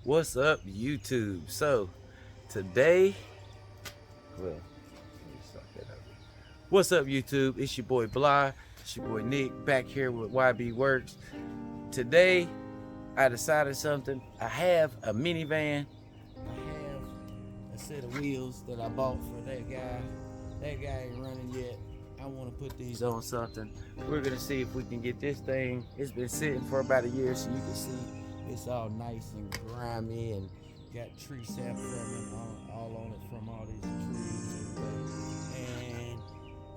What's up, YouTube? So today, well, let me start that over. What's up, YouTube? It's your boy Bly, it's your boy Nick, back here with YB Worx. Today I decided something. I have a minivan. I have a set of wheels that I bought for that guy. That guy ain't running yet. I want to put these on something. We're gonna see if we can get this thing. It's been sitting for about a year, so you can see it's all nice and grimy and got tree sap all on it from all these trees and everything.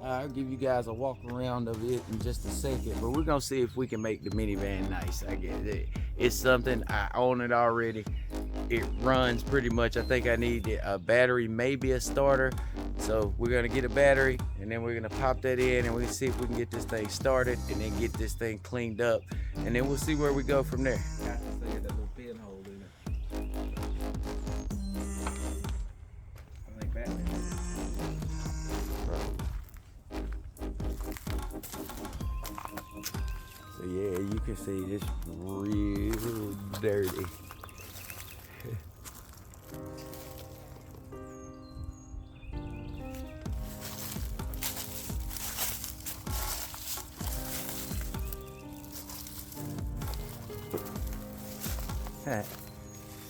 And I'll give you guys a walk around of it in just a second, but we're gonna see if we can make the minivan nice. I guess it's something, I own it already. It runs pretty much. I think I need a battery, maybe a starter. So we're gonna get a battery and then we're gonna pop that in and we'll see if we can get this thing started and then get this thing cleaned up, and then we'll see where we go from there. Got this thing, that little pinhole in it. I think Batman. So yeah, you can see it's real dirty.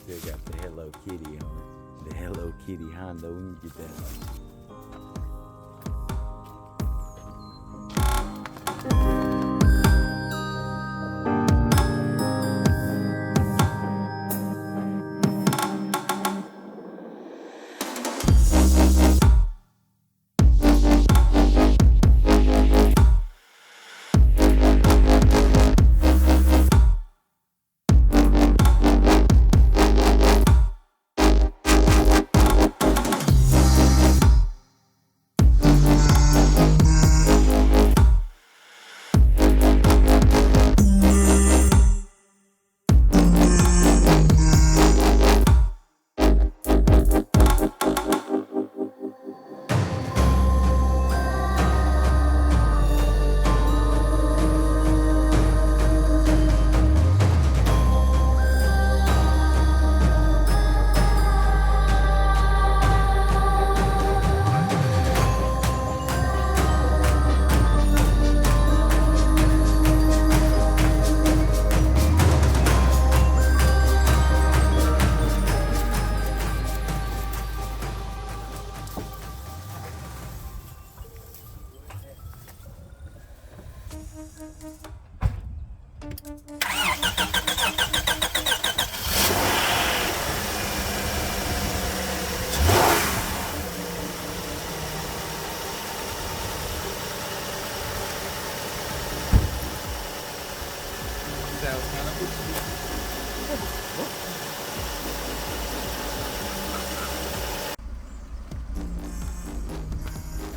Still got the Hello Kitty on it. The Hello Kitty Honda. We can get that on.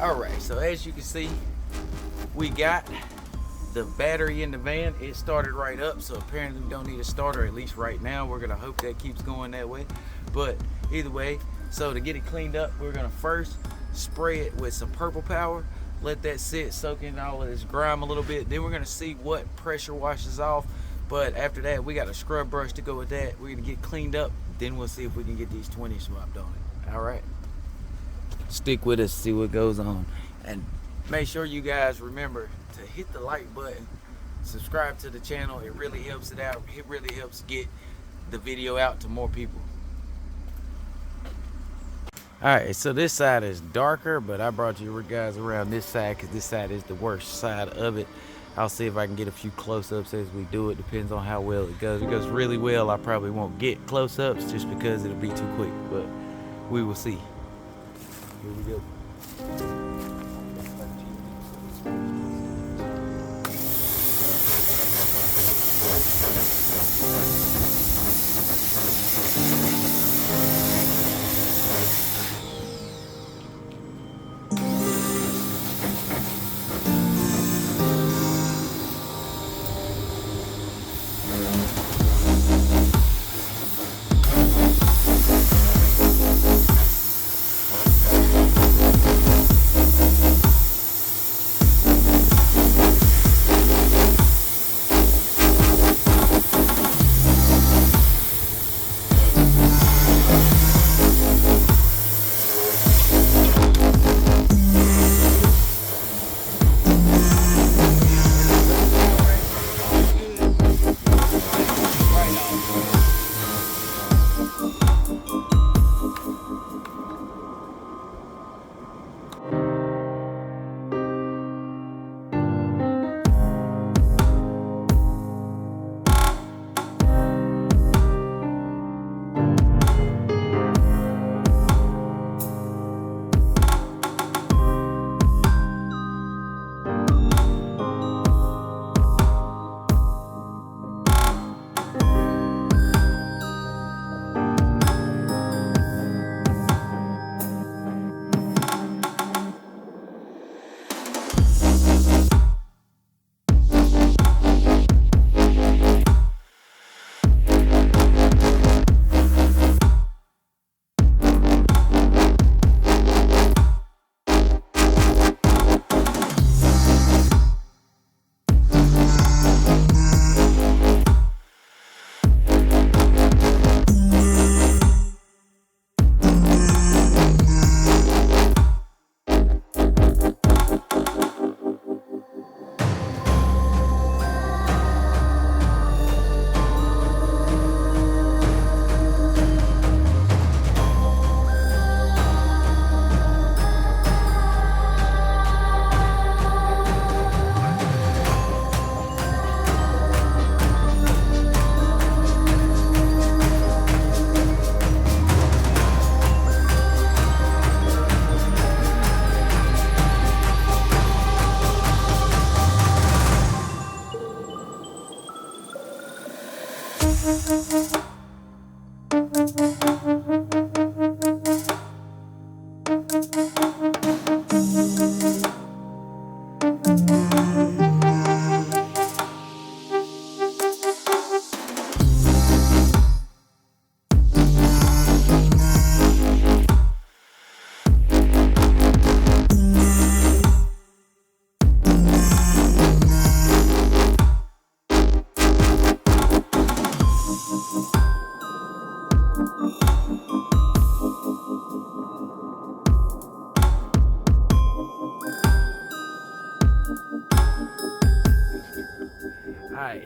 Alright, so as you can see, we got the battery in the van. It started right up, so apparently we don't need a starter, at least right now. We're gonna hope that keeps going that way. But either way, so to get it cleaned up, we're gonna first spray it with some purple power, let that sit, soak in all of this grime a little bit. Then we're gonna see what pressure washes off. But after that, we got a scrub brush to go with that. We're gonna get cleaned up, then we'll see if we can get these 20s swapped on it. Alright, stick with us, see what goes on, and make sure you guys remember to hit the like button, subscribe to the channel. It really helps it out. It really helps get the video out to more people. Alright, so this side is darker, but I brought you guys around this side because this side is the worst side of it. I'll see if I can get a few close-ups as we do it. Depends on how well it goes. If it goes really well, I probably won't get close-ups just because it'll be too quick, but we will see. Here we go.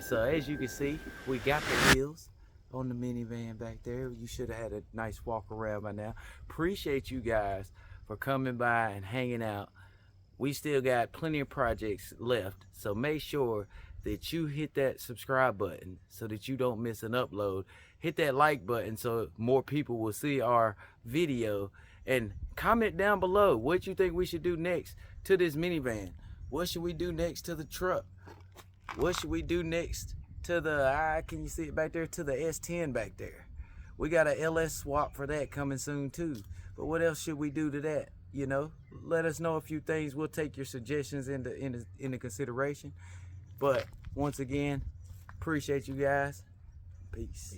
right, so as you can see, we got the wheels on the minivan back there. You should have had a nice walk around by now. Appreciate you guys for coming by and hanging out. We still got plenty of projects left, so make sure that you hit that subscribe button so that you don't miss an upload. Hit that like button so more people will see our video, and comment down below what you think we should do next to this minivan. What should we do next to the truck? What should we do next to the, can you see it back there, to the S10 back there? We got a LS swap for that coming soon too. But what else should we do to that? You know, let us know a few things. We'll take your suggestions into consideration. But once again, appreciate you guys. Peace.